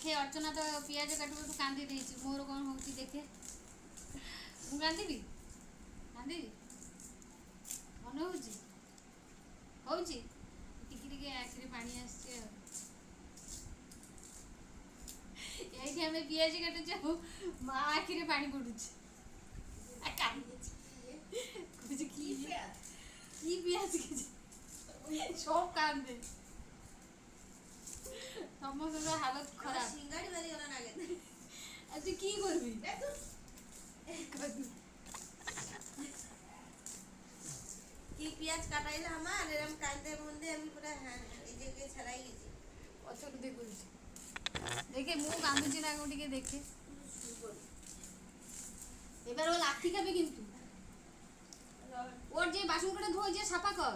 ଦେଖେ ଅର୍ଚ୍ଚନା ତ ପିଆଜ କାଟୁ କାଟୁ କାନ୍ଦି ଦେଇଛି। ମୋର କ'ଣ ହେଉଛି ଦେଖେ। ମୁଁ କାନ୍ଦିବି କାନ୍ଦିବି ମନେ ହେଉଛି ହେଉଛି ଟିକେ ଟିକେ ଆଖିରେ ପାଣି ଆସିଛି ଆଉ। ଏଇଠି ଆମେ ପିଆଜ କାଟୁଛୁ ମା ଆଖିରେ ପାଣି ପଡୁଛି। କହୁଛି କି ପିଆଜ সব কান্দে সমস্ত হালত খারাপ সিঙ্গাড়ি বাড়ি গলা না গেছে তুই কি করবি কি পেঁয়াজ কাটাইলে আমার এরকম কান্দে মন্দে আমি পুরো নিজেকে ছাড়াই গেছি পছন্দ দেখুছি দেখে মুখ কান্দুছি না ওটিকে দেখে এবার ও লাঠি খাবে কিন্তু ওর যে বাসন করে ধোয় যে সাফা কর